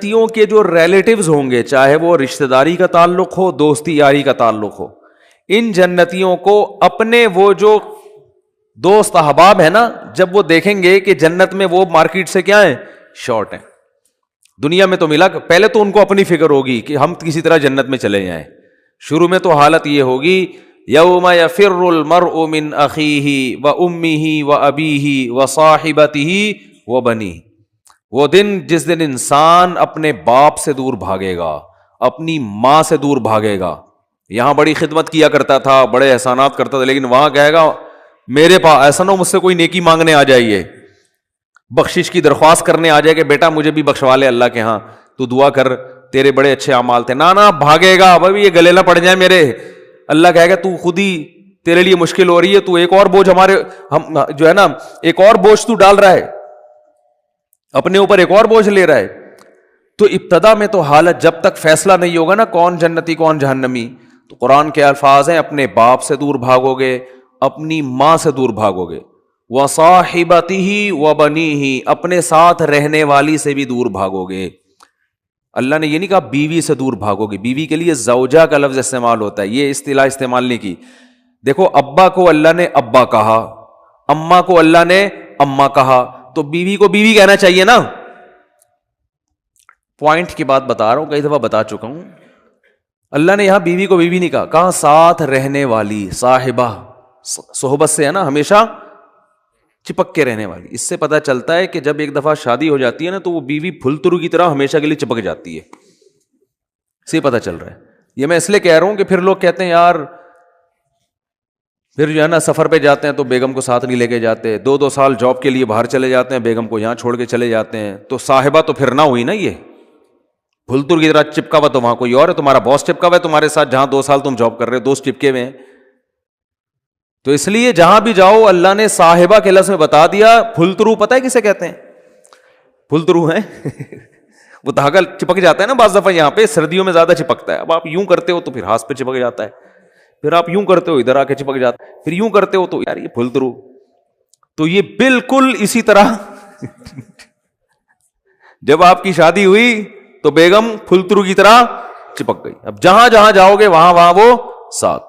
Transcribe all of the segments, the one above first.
جنتیوں کے جو ریلیٹیوز ہوں گے, چاہے وہ رشتہ داری کا تعلق ہو, دوستی یاری کا تعلق ہو, ان جنتیوں کو اپنے وہ جو دوست احباب ہیں نا, جب وہ دیکھیں گے کہ جنت میں وہ مارکیٹ سے کیا ہیں, شارٹ ہیں, دنیا میں تو ملا, پہلے تو ان کو اپنی فکر ہوگی کہ ہم کسی طرح جنت میں چلے جائیں. شروع میں تو حالت یہ ہوگی, یوم یفر المرء من اخیہ وامہ وابیہ وصاحبتہ وبنیہ, وہ دن جس دن انسان اپنے باپ سے دور بھاگے گا, اپنی ماں سے دور بھاگے گا. یہاں بڑی خدمت کیا کرتا تھا, بڑے احسانات کرتا تھا, لیکن وہاں کہے گا میرے پاس ایسا نہ ہو مجھ سے کوئی نیکی مانگنے آ جائیے, بخشش کی درخواست کرنے آ جائے کہ بیٹا مجھے بھی بخشوا لے اللہ کے ہاں, تو دعا کر تیرے بڑے اچھے اعمال تھے. نہ بھاگے گا, بھائی یہ گلے نہ پڑ جائے میرے. اللہ کہے گا تو خود ہی تیرے لیے مشکل ہو رہی ہے, تو ایک اور بوجھ ہمارے ہم جو ہے نا, ایک اور بوجھ تو ڈال رہا ہے اپنے اوپر, ایک اور بوجھ لے رہا ہے. تو ابتدا میں تو حالت جب تک فیصلہ نہیں ہوگا نا کون جنتی کون جہنمی, تو قرآن کے الفاظ ہیں اپنے باپ سے دور بھاگو گے, اپنی ماں سے دور بھاگو گے, وصاحبتہ وبنیہ, اپنے ساتھ رہنے والی سے بھی دور بھاگو گے. اللہ نے یہ نہیں کہا بیوی سے دور بھاگو گے, بیوی کے لیے زوجہ کا لفظ استعمال ہوتا ہے, یہ اصطلاح استعمال نہیں کی. دیکھو ابا کو اللہ نے ابا کہا, اماں کو اللہ نے اماں کہا, تو بیوی کو بیوی کہنا چاہیے نا. پوائنٹ کی بات بتا رہا ہوں, کئی دفعہ بتا چکا ہوں. اللہ نے یہاں بیوی کو بیوی نہیں کہا, کہاں ساتھ رہنے والی, صاحبہ, صحبت سے ہے نا ہمیشہ چپک کے رہنے والی. اس سے پتہ چلتا ہے کہ جب ایک دفعہ شادی ہو جاتی ہے نا, تو وہ بیوی پھلترو کی طرح ہمیشہ کے لیے چپک جاتی ہے. اس سے پتہ چل رہا ہے. یہ میں اس لیے کہہ رہا ہوں کہ پھر لوگ کہتے ہیں یار پھر جو ہے نا سفر پہ جاتے ہیں تو بیگم کو ساتھ نہیں لے کے جاتے, 2 سال جاب کے لیے باہر چلے جاتے ہیں, بیگم کو یہاں چھوڑ کے چلے جاتے ہیں, تو صاحبہ تو پھر نہ ہوئی نا, یہ پھلتر کی طرح چپکا ہوا تو وہاں کوئی اور ہے, تمہارا باس چپکا ہوا ہے تمہارے ساتھ, جہاں 2 سال تم جاب کر رہے ہو دوست چپکے ہوئے ہیں. تو اس لیے جہاں بھی جاؤ اللہ نے صاحبہ کے لفظ میں بتا دیا. پھلترو پتہ ہے کسے کہتے ہیں؟ پھلترو ہیں وہ دھاگا چپک جاتا ہے نا بعض دفعہ, یہاں پہ سردیوں میں زیادہ چپکتا ہے. اب آپ یوں کرتے ہو تو پھر ہاتھ پہ چپک جاتا ہے, پھر آپ یوں کرتے ہو ادھر آ کے چپک جاتا ہے, پھر یوں کرتے ہو تو یار یہ پھلترو. تو یہ بالکل اسی طرح جب آپ کی شادی ہوئی تو بیگم پھلترو کی طرح چپک گئی. اب جہاں جہاں جاؤ گے وہاں وہاں وہ ساتھ.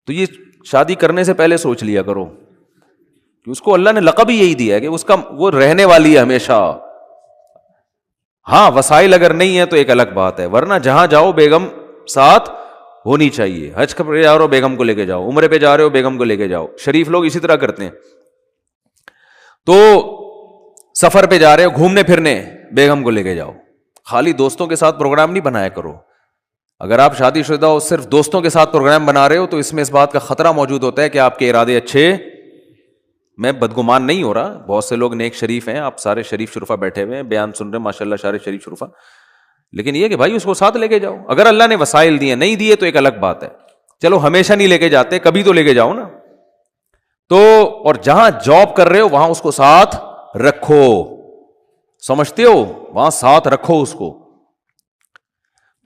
تو یہ شادی کرنے سے پہلے سوچ لیا کرو کہ اس کو اللہ نے لقب ہی یہی دیا ہے کہ اس کا وہ رہنے والی ہے ہمیشہ. ہاں وسائل اگر نہیں ہے تو ایک الگ بات ہے, ورنہ جہاں جاؤ بیگم ساتھ ہونی چاہیے. حج پہ جا رہے ہو بیگم کو لے کے جاؤ, عمرے پہ جا رہے ہو بیگم کو لے کے جاؤ. شریف لوگ اسی طرح کرتے ہیں. تو سفر پہ جا رہے ہو گھومنے پھرنے, بیگم کو لے کے جاؤ. خالی دوستوں کے ساتھ پروگرام نہیں بنایا کرو. اگر آپ شادی شدہ ہو صرف دوستوں کے ساتھ پروگرام بنا رہے ہو تو اس میں اس بات کا خطرہ موجود ہوتا ہے کہ آپ کے ارادے اچھے, میں بدگمان نہیں ہو رہا, بہت سے لوگ نیک شریف ہیں, آپ سارے شریف شرفا بیٹھے ہوئے ہیں, بیان سن رہے ہیں ماشاء اللہ سارے شریف شرفا, لیکن یہ کہ بھائی اس کو ساتھ لے کے جاؤ. اگر اللہ نے وسائل دیے, نہیں دیے تو ایک الگ بات ہے. چلو ہمیشہ نہیں لے کے جاتے, کبھی تو لے کے جاؤ نا. تو اور جہاں جاب کر رہے ہو وہاں اس کو ساتھ رکھو, سمجھتے ہو, وہاں ساتھ رکھو اس کو.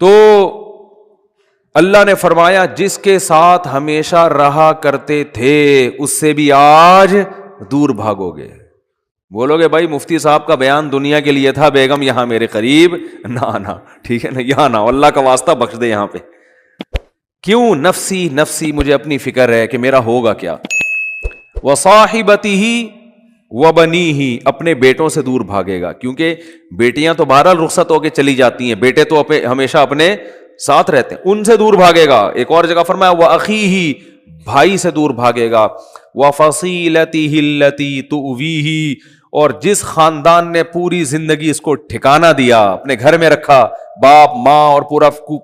تو اللہ نے فرمایا جس کے ساتھ ہمیشہ رہا کرتے تھے اس سے بھی آج دور بھاگو گے. بولو گے بھائی مفتی صاحب کا بیان دنیا کے لیے تھا, بیگم یہاں میرے قریب نہ, ٹھیک ہے نا, یہاں نہ, اللہ کا واسطہ بخش دے یہاں پہ. کیوں؟ نفسی نفسی, مجھے اپنی فکر ہے کہ میرا ہوگا کیا. وصاحبتہ وبنیہ, اپنے بیٹوں سے دور بھاگے گا, کیونکہ بیٹیاں تو بہرحال رخصت ہو کے چلی جاتی ہیں, بیٹے تو ہمیشہ اپنے ساتھ رہتے ہیں, ان سے دور بھاگے گا. ایک اور جگہ فرمایا وَأَخِيهِ, بھائی سے دور بھاگے گا. وَفَصِيلَتِهِ الَّتِي تُؤْوِيهِ, اور جس خاندان نے پوری زندگی اس کو ٹھکانہ دیا, اپنے گھر میں رکھا, باپ ماں اور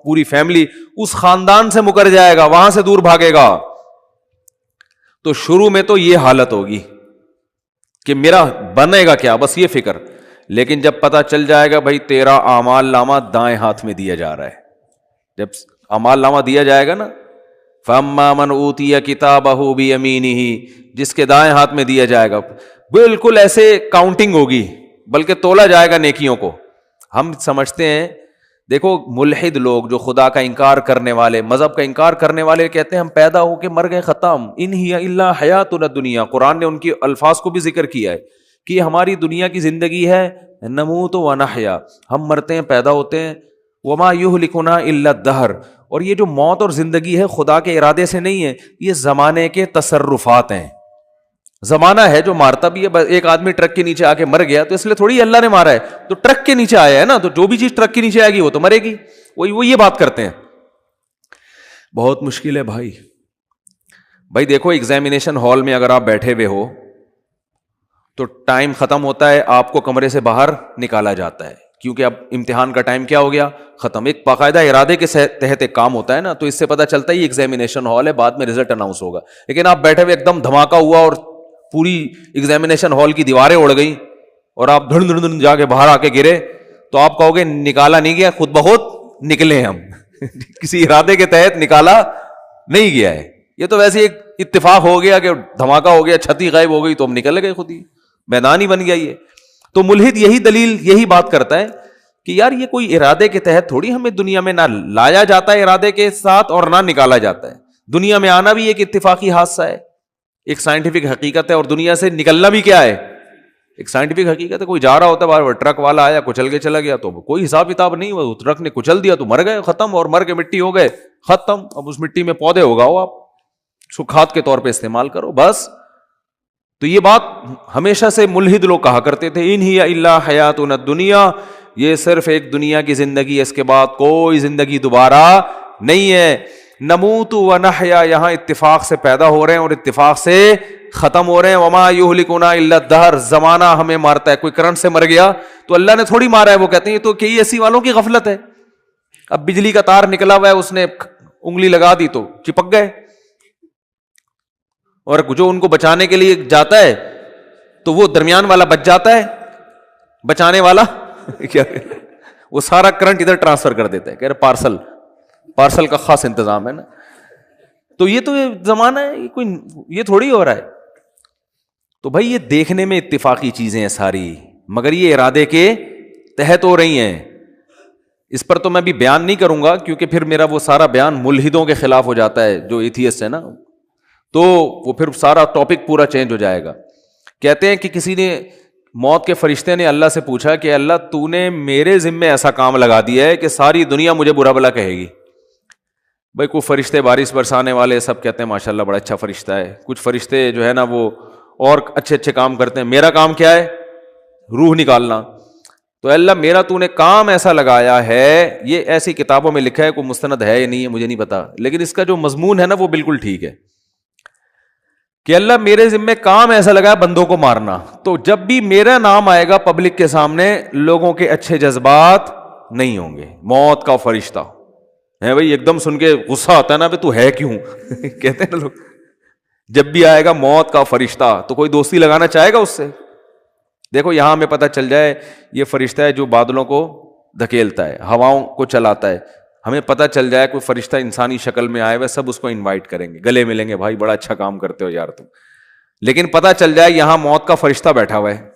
پوری فیملی, اس خاندان سے مکر جائے گا, وہاں سے دور بھاگے گا. تو شروع میں تو یہ حالت ہوگی کہ میرا بنے گا کیا, بس یہ فکر. لیکن جب پتہ چل جائے گا بھائی تیرا اعمال نامہ دائیں ہاتھ میں دیا جا رہا ہے, جب اعمال نامہ دیا جائے گا نا, فَأَمَّا مَنْ أُوتِيَ كِتَابَهُ بِيَمِينِهِ, جس کے دائیں ہاتھ میں دیا جائے گا, بالکل ایسے کاؤنٹنگ ہوگی, بلکہ تولا جائے گا نیکیوں کو. ہم سمجھتے ہیں, دیکھو ملحد لوگ جو خدا کا انکار کرنے والے, مذہب کا انکار کرنے والے کہتے ہیں ہم پیدا ہو کے مر گئے, ختم, ان ہی الا حیاتنا الدنیا. قرآن نے ان کے الفاظ کو بھی ذکر کیا ہے کہ ہماری دنیا کی زندگی ہے نموت و نحیا، ہم مرتے ہیں پیدا ہوتے ہیں، وما یہلکنا الا الدہر، اور یہ جو موت اور زندگی ہے خدا کے ارادے سے نہیں ہے، یہ زمانے کے تصرفات ہیں. زمانہ ہے جو مارتا بھی ہے. ایک آدمی ٹرک کے نیچے آ کے مر گیا تو اس لیے تھوڑی اللہ نے مارا ہے، تو ٹرک کے نیچے آیا ہے نا، تو جو بھی چیز ٹرک کے نیچے آئے گی وہ تو مرے گی. وہ یہ بات کرتے ہیں. بہت مشکل ہے بھائی دیکھو ایگزامینیشن ہال میں اگر آپ بیٹھے ہوئے ہو تو ٹائم ختم ہوتا ہے، آپ کو کمرے سے باہر نکالا جاتا ہے کیونکہ اب امتحان کا ٹائم کیا ہو گیا، ختم. ایک باقاعدہ ارادے کے تحت ایک کام ہوتا ہے نا، تو اس سے پتہ چلتا ہے یہ ایگزامینیشن ہال ہے، بعد میں رزلٹ اناؤنس ہوگا. لیکن آپ بیٹھے ہوئے ایک دم دھماکہ ہوا اور پوری ایگزامینیشن ہال کی دیواریں اڑ گئی اور آپ دھڑ دھڑ دھڑ جا کے باہر آ کے گرے، تو آپ کہو گے نکالا نہیں گیا، خود بخود نکلے ہم. کسی ارادے کے تحت نکالا نہیں گیا ہے. یہ تو ویسے ایک اتفاق ہو گیا کہ دھماکہ ہو گیا، چھتی غائب ہو گئی تو ہم نکل گئے، خود ہی میدان ہی بن گیا. یہ تو ملحد یہی بات کرتا ہے کہ یار یہ کوئی ارادے کے تحت تھوڑی ہمیں دنیا میں نہ لایا جاتا ہے ارادے کے ساتھ اور نہ نکالا جاتا ہے. دنیا میں آنا بھی ایک اتفاقی حادثہ ہے، ایک سائنٹیفک حقیقت ہے، اور دنیا سے نکلنا بھی کیا ہے، ایک سائنٹیفک حقیقت ہے. کوئی جا رہا ہوتا ہے باہر، ٹرک والا آیا کچل کے چلا گیا تو کوئی حساب کتاب نہیں، وہ ٹرک نے کچل دیا تو مر گئے، ختم، اور مر کے مٹی ہو گئے، ختم. اب اس مٹی میں پودے اگاؤ، آپ اس کو کھاد کے طور پہ استعمال کرو بس. تو یہ بات ہمیشہ سے ملحد لوگ کہا کرتے تھے، ان ہی الا حیاتنا الدنیا، یہ صرف ایک دنیا کی زندگی ہے، اس کے بعد کوئی زندگی دوبارہ نہیں ہے. نموت و نحیا یہاں اتفاق سے پیدا ہو رہے ہیں اور اتفاق سے ختم ہو رہے ہیں. وما یہلکنا الا الدہر، زمانہ ہمیں مارتا ہے. کوئی کرنٹ سے مر گیا تو اللہ نے تھوڑی مارا ہے، وہ کہتے ہیں یہ تو کئی ایسی والوں کی غفلت ہے. اب بجلی کا تار نکلا ہوا ہے، اس نے انگلی لگا دی تو چپک گئے، اور جو ان کو بچانے کے لیے جاتا ہے تو وہ درمیان والا بچ جاتا ہے، بچانے والا کیا وہ سارا کرنٹ ادھر ٹرانسفر کر دیتا ہے، کہہ رہے پارسل کا خاص انتظام ہے نا. تو یہ تو زمانہ ہے، یہ تھوڑی ہو رہا ہے. تو بھائی یہ دیکھنے میں اتفاقی چیزیں ہیں ساری، مگر یہ ارادے کے تحت ہو رہی ہیں. اس پر تو میں بھی بیان نہیں کروں گا کیونکہ پھر میرا وہ سارا بیان ملحدوں کے خلاف ہو جاتا ہے جو ایتھیسٹ ہے نا، تو وہ پھر سارا ٹاپک پورا چینج ہو جائے گا. کہتے ہیں کہ کسی نے، موت کے فرشتے نے اللہ سے پوچھا کہ اللہ تو نے میرے ذمے ایسا کام لگا دیا ہے کہ ساری دنیا مجھے برا بھلا کہے گی. بھائی کوئی فرشتے بارش برسانے والے سب کہتے ہیں ماشاءاللہ بڑا اچھا فرشتہ ہے، کچھ فرشتے جو ہے نا وہ اور اچھے کام کرتے ہیں. میرا کام کیا ہے؟ روح نکالنا. تو اللہ میرا تو نے کام ایسا لگایا ہے، یہ ایسی کتابوں میں لکھا ہے، کوئی مستند ہے یا نہیں ہے مجھے نہیں پتا، لیکن اس کا جو مضمون ہے نا وہ بالکل ٹھیک ہے کہ اللہ میرے ذمہ کام ایسا لگا ہے بندوں کو مارنا. تو جب بھی میرا نام آئے گا پبلک کے سامنے، لوگوں کے اچھے جذبات نہیں ہوں گے. موت کا فرشتہ ہے بھائی، ایک دم سن کے غصہ آتا ہے نا، تو ہے کیوں کہتے ہیں نا لوگ. جب بھی آئے گا موت کا فرشتہ تو کوئی دوستی لگانا چاہے گا اس سے. دیکھو یہاں ہمیں پتہ چل جائے یہ فرشتہ ہے جو بادلوں کو دھکیلتا ہے، ہواؤں کو چلاتا ہے. ہمیں پتہ چل جائے کوئی فرشتہ انسانی شکل میں آئے ہوئے، سب اس کو انوائٹ کریں گے، گلے ملیں گے، بھائی بڑا اچھا کام کرتے ہو یار تم. لیکن پتہ چل جائے یہاں موت کا فرشتہ بیٹھا ہوا ہے،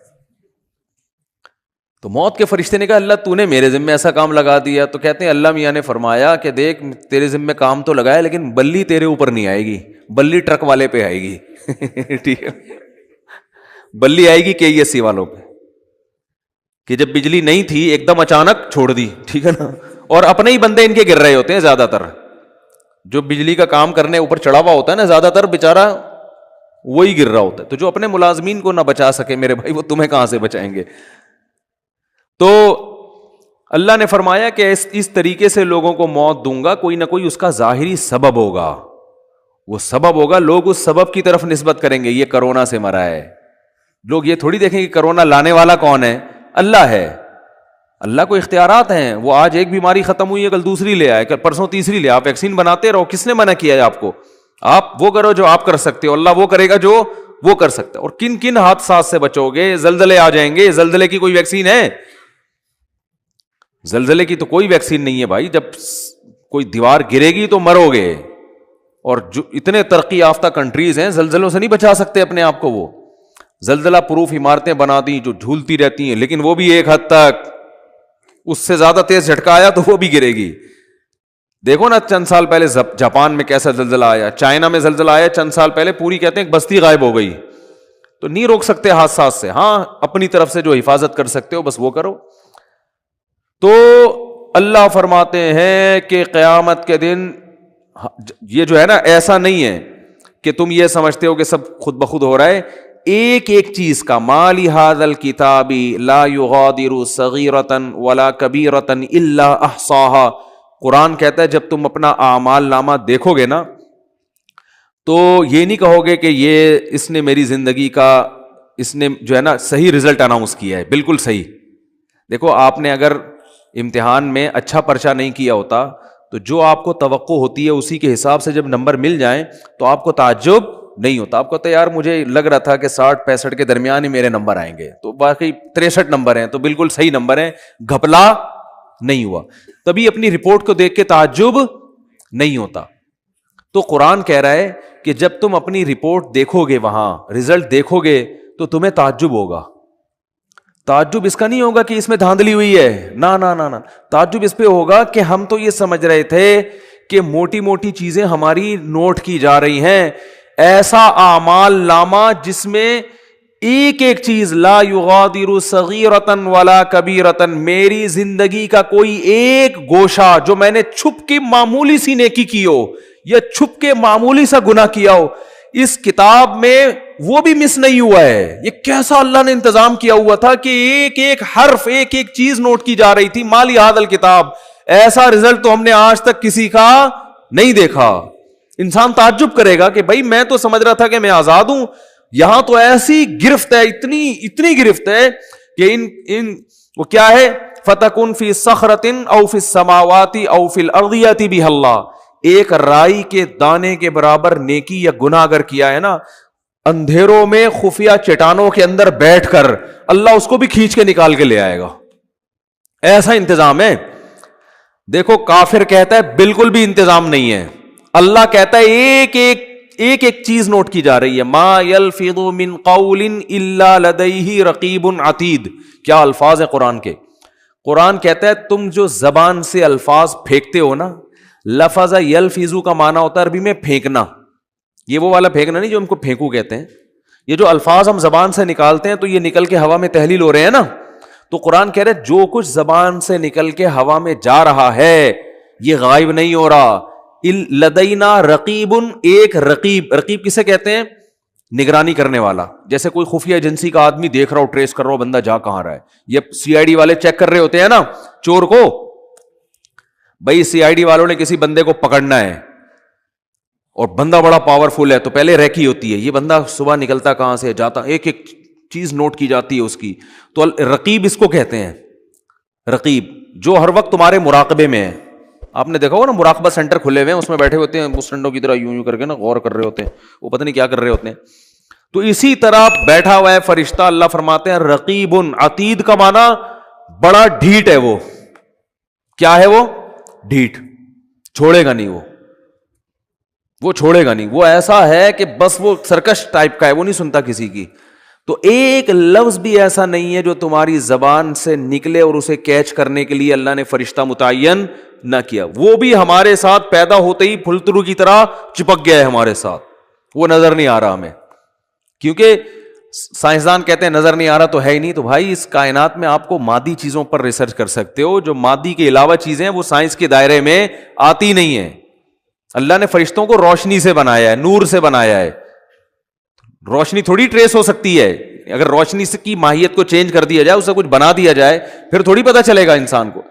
تو موت کے فرشتے نے کہا اللہ تو نے میرے ذمہ ایسا کام لگا دیا. تو کہتے ہیں اللہ میاں نے فرمایا کہ دیکھ تیرے ذمہ کام تو لگایا لیکن بلی تیرے اوپر نہیں آئے گی، بلی ٹرک والے پہ آئے گی. ٹھیک ہے، بلی آئے گی KESC والوں پہ، کہ جب بجلی نہیں تھی ایک دم اچانک چھوڑ دی. ٹھیک ہے نا، اور اپنے ہی بندے ان کے گر رہے ہوتے ہیں زیادہ تر. جو بجلی کا کام کرنے اوپر چڑھا ہوا ہوتا ہے نا، زیادہ تر بیچارہ وہی گر رہا ہوتا ہے. تو جو اپنے ملازمین کو نہ بچا سکے میرے بھائی، وہ تمہیں کہاں سے بچائیں گے. تو اللہ نے فرمایا کہ اس طریقے سے لوگوں کو موت دوں گا، کوئی نہ کوئی اس کا ظاہری سبب ہوگا، وہ سبب ہوگا، لوگ اس سبب کی طرف نسبت کریں گے. یہ کرونا سے مرا ہے، لوگ یہ تھوڑی دیکھیں کہ کرونا لانے والا کون ہے، اللہ ہے. اللہ کو اختیارات ہیں، وہ آج ایک بیماری ختم ہوئی ہے کل دوسری لے آئے، کل پرسوں تیسری لے. آپ ویکسین بناتے رہو، کس نے منع کیا ہے آپ کو؟ آپ وہ کرو جو آپ کر سکتے ہو، اللہ وہ کرے گا جو وہ کر سکتا ہے. اور کن کن حادثات سے بچو گے؟ زلزلے آ جائیں گے، زلزلے کی کوئی ویکسین ہے؟ زلزلے کی تو کوئی ویکسین نہیں ہے بھائی. جب کوئی دیوار گرے گی تو مرو گے. اور جو اتنے ترقی یافتہ کنٹریز ہیں زلزلوں سے نہیں بچا سکتے اپنے آپ کو. وہ زلزلہ پروف عمارتیں بنا دی جو جھولتی رہتی ہیں، لیکن وہ بھی ایک حد تک، اس سے زیادہ تیز جھٹکا آیا تو وہ بھی گرے گی. دیکھو نا چند سال پہلے جاپان میں کیسا زلزلہ آیا، چائنا میں زلزلہ آیا چند سال پہلے، پوری کہتے ہیں بستی غائب ہو گئی. تو نہیں روک سکتے حادثات سے. ہاں اپنی طرف سے جو حفاظت کر سکتے ہو بس وہ کرو. تو اللہ فرماتے ہیں کہ قیامت کے دن یہ جو ہے نا ایسا نہیں ہے کہ تم یہ سمجھتے ہو کہ سب خود بخود ہو رہا ہے. ایک ایک چیز کا ما لہذا الکتاب لا یغادر صغیرۃ ولا کبیرۃ الا احصاها. قرآن کہتا ہے جب تم اپنا اعمال نامہ دیکھو گے نا تو یہ نہیں کہو گے کہ یہ اس نے میری زندگی کا اس نے جو ہے نا صحیح رزلٹ اناؤنس کیا ہے, بالکل صحیح. دیکھو آپ نے اگر امتحان میں اچھا پرچہ نہیں کیا ہوتا تو جو آپ کو توقع ہوتی ہے اسی کے حساب سے جب نمبر مل جائیں تو آپ کو تعجب نہیں ہوتا. آپ کو تو یار مجھے لگ رہا تھا کہ 60-65 کے درمیان ہی میرے نمبر آئیں گے, تو باقی 63 نمبر ہیں تو بالکل صحیح نمبر ہیں, گھپلا نہیں ہوا. تبھی اپنی رپورٹ کو دیکھ کے تعجب نہیں ہوتا. تو قرآن کہہ رہا ہے کہ جب تم اپنی رپورٹ دیکھو گے, وہاں رزلٹ دیکھو گے تو تمہیں تعجب ہوگا. تعجب اس کا نہیں ہوگا کہ اس میں دھاندلی ہوئی ہے, نا نا نا نا, تعجب اس پہ ہوگا کہ ہم تو یہ سمجھ رہے تھے کہ موٹی موٹی چیزیں ہماری نوٹ کی جا رہی ہیں, ایسا اعمال نامہ جس میں ایک ایک چیز لا یغادر صغیرۃ ولا کبیرۃ, میری زندگی کا کوئی ایک گوشہ جو میں نے چھپ کے معمولی سی نیکی کی ہو یا چھپ کے معمولی سا گناہ کیا ہو, اس کتاب میں وہ بھی مس نہیں ہوا ہے. یہ کیسا اللہ نے انتظام کیا ہوا تھا کہ ایک ایک حرف ایک ایک چیز نوٹ کی جا رہی تھی. مالی ہذا الکتاب, ایسا رزلٹ تو ہم نے آج تک کسی کا نہیں دیکھا. انسان تعجب کرے گا کہ بھائی میں تو سمجھ رہا تھا کہ میں آزاد ہوں, یہاں تو ایسی گرفت ہے, اتنی گرفت ہے کہ ان وہ کیا ہے, فتکن فی صخرۃ او فی السماوات او فی الارض یأتی بہ اللہ. ایک رائی کے دانے کے برابر نیکی یا گناہ اگر کیا ہے نا, اندھیروں میں خفیہ چٹانوں کے اندر بیٹھ کر اللہ اس کو بھی کھینچ کے نکال کے لے آئے گا. ایسا انتظام ہے. دیکھو کافر کہتا ہے بالکل بھی انتظام نہیں ہے. اللہ کہتا ہے ایک ایک چیز نوٹ کی جا رہی ہے. ما یلفظ من قول الا لدیہ رقیب عتید. کیا الفاظ ہیں قرآن کے. قرآن کہتا ہے تم جو زبان سے الفاظ پھینکتے ہو نا, لفظ یلفظ کا معنی ہوتا ہے عربی میں پھینکنا. یہ وہ والا پھینکنا نہیں جو ہم کو پھینکو کہتے ہیں. یہ جو الفاظ ہم زبان سے نکالتے ہیں تو یہ نکل کے ہوا میں تحلیل ہو رہے ہیں نا. تو قرآن کہہ رہے جو کچھ زبان سے نکل کے ہوا میں جا رہا ہے یہ غائب نہیں ہو رہا. لدینا رقیب, ایک رقیب کسے کہتے ہیں, نگرانی کرنے والا. جیسے کوئی خفیہ ایجنسی کا آدمی دیکھ رہا ہو, ٹریس کر رہا ہو بندہ جا کہاں رہا ہے. یہ CID والے چیک کر رہے ہوتے ہیں نا چور کو. بھائی CID والوں نے کسی بندے کو پکڑنا ہے اور بندہ بڑا پاورفل ہے تو پہلے ریکی ہوتی ہے, یہ بندہ صبح نکلتا کہاں سے جاتا, ایک ایک چیز نوٹ کی جاتی ہے اس کی. تو رقیب اس کو کہتے ہیں. رقیب جو ہر وقت تمہارے مراقبے میں ہے. آپ نے دیکھا ہوگا نا مراقبہ سینٹر کھلے ہوئے ہیں, اس میں بیٹھے ہوتے ہیں اس ٹنڈوں کی طرح یوں کر کے نا غور کر رہے ہوتے ہیں, وہ پتہ نہیں کیا کر رہے ہوتے ہیں. تو اسی طرح بیٹھا ہوا ہے فرشتہ. اللہ فرماتے ہیں رقیب عتید کا معنی بڑا ڈھیٹ ہے. وہ کیا ہے, وہ ڈھیٹ, چھوڑے گا نہیں, وہ چھوڑے گا نہیں. وہ ایسا ہے کہ بس وہ سرکش ٹائپ کا ہے, وہ نہیں سنتا کسی کی. تو ایک لفظ بھی ایسا نہیں ہے جو تمہاری زبان سے نکلے اور اسے کیچ کرنے کے لیے اللہ نے فرشتہ متعین نہ کیا. وہ بھی ہمارے ساتھ پیدا ہوتے ہی پھلترو کی طرح چپک گیا ہے ہمارے ساتھ, وہ نظر نہیں آ رہا ہمیں. کیونکہ سائنسدان کہتے ہیں نظر نہیں آ رہا تو ہے ہی نہیں. تو بھائی اس کائنات میں آپ کو مادی چیزوں پر ریسرچ کر سکتے ہو, جو مادی کے علاوہ چیزیں وہ سائنس کے دائرے میں آتی نہیں ہیں. اللہ نے فرشتوں کو روشنی سے بنایا ہے, نور سے بنایا ہے. روشنی تھوڑی ٹریس ہو سکتی ہے. اگر روشنی کی ماہیت کو چینج کر دیا جائے, اسے کچھ بنا دیا جائے, پھر تھوڑی پتہ چلے گا انسان کو.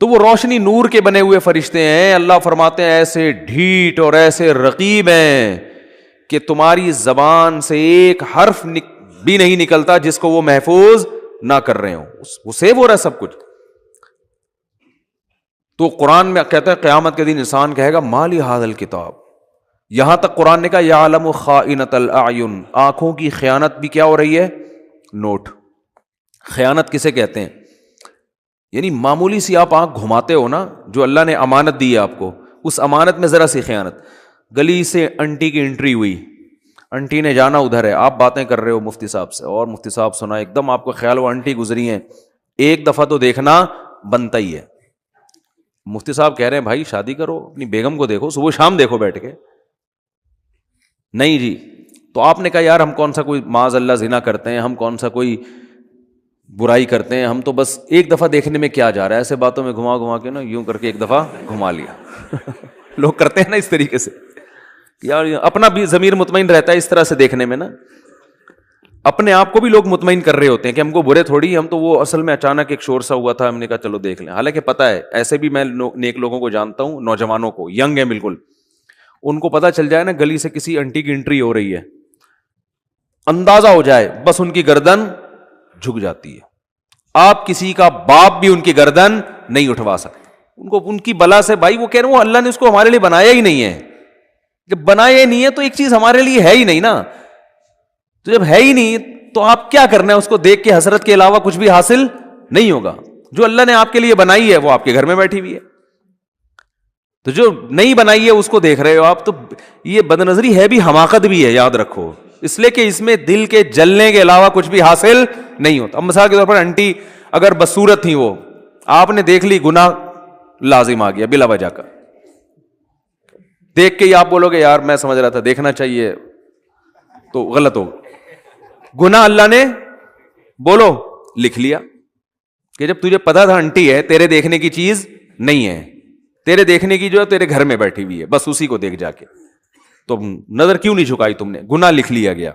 تو وہ روشنی نور کے بنے ہوئے فرشتے ہیں. اللہ فرماتے ہیں ایسے ڈھیٹ اور ایسے رقیب ہیں کہ تمہاری زبان سے ایک حرف بھی نہیں نکلتا جس کو وہ محفوظ نہ کر رہے ہوں. وہ سیو ہو رہا ہے سب کچھ. تو قرآن میں کہتا ہے قیامت کے دن انسان کہے گا مالی ھذا الکتاب. یہاں تک قرآن نے کہا یعلم خائنۃ الاعین, آنکھوں کی خیانت بھی کیا ہو رہی ہے, نوٹ. خیانت کسے کہتے ہیں, یعنی معمولی سی آپ آنکھ گھماتے ہو نا, جو اللہ نے امانت دی ہے آپ کو, اس امانت میں ذرا سی خیانت. گلی سے انٹی کی انٹری ہوئی, انٹی نے جانا ادھر ہے, آپ باتیں کر رہے ہو مفتی صاحب سے, اور مفتی صاحب سنا, ایک دم آپ کو خیال ہو انٹی گزری ہیں, ایک دفعہ تو دیکھنا بنتا ہی ہے. مفتی صاحب کہہ رہے ہیں بھائی شادی کرو, اپنی بیگم کو دیکھو, صبح شام دیکھو بیٹھ کے. نہیں جی, تو آپ نے کہا یار ہم کون سا کوئی معاذ اللہ زنا کرتے ہیں, ہم کون سا کوئی برائی کرتے ہیں, ہم تو بس ایک دفعہ دیکھنے میں کیا جا رہا ہے, ایسے باتوں میں گھما گھما کے نا یوں کر کے ایک دفعہ گھما لیا. لوگ کرتے ہیں نا اس طریقے سے, یار اپنا بھی ضمیر مطمئن رہتا ہے اس طرح سے دیکھنے میں نا, اپنے آپ کو بھی لوگ مطمئن کر رہے ہوتے ہیں کہ ہم کو برے تھوڑی, ہم تو وہ اصل میں اچانک ایک شور سا ہوا تھا, ہم نے کہا چلو دیکھ لیں. حالانکہ پتہ ہے ایسے بھی میں نیک لوگوں کو جانتا ہوں, نوجوانوں کو, ینگ ہیں بالکل, ان کو پتہ چل جائے نا گلی سے کسی انٹی کی انٹری ہو رہی ہے, اندازہ ہو جائے, بس ان کی گردن جھک جاتی ہے. آپ کسی کا باپ بھی ان کی گردن نہیں اٹھوا سکتے, ان کو ان کی بلا سے. بھائی وہ کہہ رہے ہیں اللہ نے اس کو ہمارے لیے بنایا ہی نہیں ہے, جب بنایا ہی نہیں ہے تو ایک چیز ہمارے لیے ہے ہی نہیں نا, تو جب ہے ہی نہیں تو آپ کیا کرنا ہے, اس کو دیکھ کے حسرت کے علاوہ کچھ بھی حاصل نہیں ہوگا. جو اللہ نے آپ کے لیے بنائی ہے وہ آپ کے گھر میں بیٹھی ہوئی ہے, تو جو نہیں بنائی ہے اس کو دیکھ رہے ہو آپ, تو یہ بد نظری ہے بھی, حماقت بھی ہے, یاد رکھو, اس لیے کہ اس میں دل کے جلنے کے علاوہ کچھ بھی حاصل نہیں ہوتا. اب مثال کے طور پر انٹی اگر بدصورت تھی, وہ آپ نے دیکھ لی, گناہ لازم آ گیا بلا وجہ کا, دیکھ کے ہی آپ بولو گے یار میں سمجھ رہا تھا دیکھنا چاہیے, تو غلط ہوگا. گناہ اللہ نے بولو لکھ لیا کہ جب تجھے پتا تھا انٹی ہے, تیرے دیکھنے کی چیز نہیں ہے, تیرے دیکھنے کی جو ہے تیرے گھر میں بیٹھی ہوئی ہے, بس اسی کو دیکھ جا کے, تو نظر کیوں نہیں جھکائی تم نے, گناہ لکھ لیا گیا.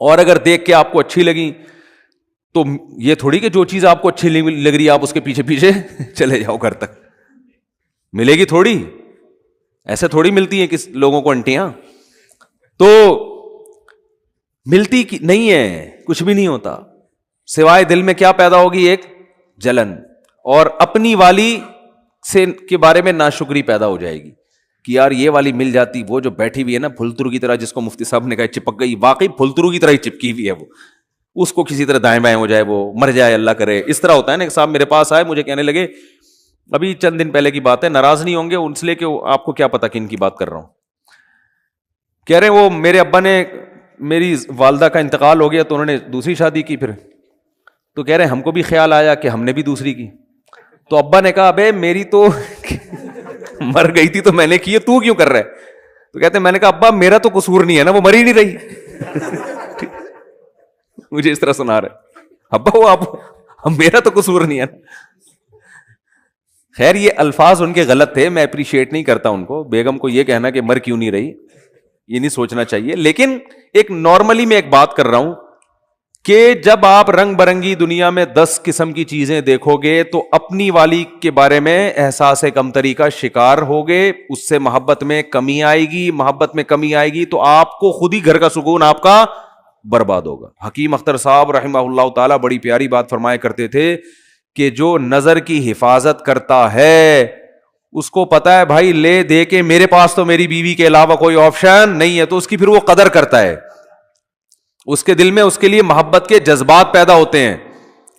اور اگر دیکھ کے آپ کو اچھی لگی تو یہ تھوڑی کہ جو چیز آپ کو اچھی لگ رہی ہے آپ اس کے پیچھے پیچھے چلے جاؤ گھر تک, ملے گی تھوڑی, ایسے تھوڑی ملتی ہیں کس لوگوں کو انٹیاں, تو ملتی نہیں ہے, کچھ بھی نہیں ہوتا, سوائے دل میں کیا پیدا ہوگی, ایک جلن, اور اپنی والی سے کے بارے میں ناشکری پیدا ہو جائے گی کہ یار یہ والی مل جاتی, وہ جو بیٹھی ہوئی ہے نا پھلترو کی طرح, جس کو مفتی صاحب نے کہا چپک گئی, واقعی پھلترو کی طرح ہی چپکی ہوئی ہے وہ, اس کو کسی طرح دائیں بائیں ہو جائے, وہ مر جائے, اللہ کرے. اس طرح ہوتا ہے نا. ایک صاحب میرے پاس آئے, مجھے کہنے لگے, ابھی چند دن پہلے کی بات ہے, ناراض نہیں ہوں گے ان سے لے کے, آپ کو کیا پتا کن کی بات کر رہا ہوں, کہہ رہے وہ میرے ابا نے, میری والدہ کا انتقال ہو گیا تو انہوں نے دوسری شادی کی, پھر تو کہہ رہے ہم کو بھی خیال آیا کہ ہم نے بھی دوسری کی, تو ابا نے کہا ابے میری تو مر گئی تھی تو میں نے کی ہے, تو کیوں کر رہا ہے, تو کہتے ہیں میں نے کہا ابا میرا تو قصور نہیں ہے نا, وہ مر ہی نہیں رہی. مجھے اس طرح سنا رہے, ابا وہ آپ میرا تو قصور نہیں ہے نا. خیر یہ الفاظ ان کے غلط تھے, میں اپریشیٹ نہیں کرتا ان کو. بیگم کو یہ کہنا کہ مر کیوں نہیں رہی, یہ نہیں سوچنا چاہیے. لیکن ایک نارملی میں ایک بات کر رہا ہوں کہ جب آپ رنگ برنگی دنیا میں 10 قسم کی چیزیں دیکھو گے تو اپنی والی کے بارے میں احساس کمتری کا شکار ہوگے, اس سے محبت میں کمی آئے گی, محبت میں کمی آئے گی تو آپ کو خود ہی گھر کا سکون آپ کا برباد ہوگا. حکیم اختر صاحب رحمہ اللہ تعالی بڑی پیاری بات فرمایا کرتے تھے کہ جو نظر کی حفاظت کرتا ہے اس کو پتا ہے بھائی لے دے کے میرے پاس تو میری بیوی کے علاوہ کوئی آپشن نہیں ہے, تو اس کی پھر وہ قدر کرتا ہے, اس کے دل میں اس کے لیے محبت کے جذبات پیدا ہوتے ہیں,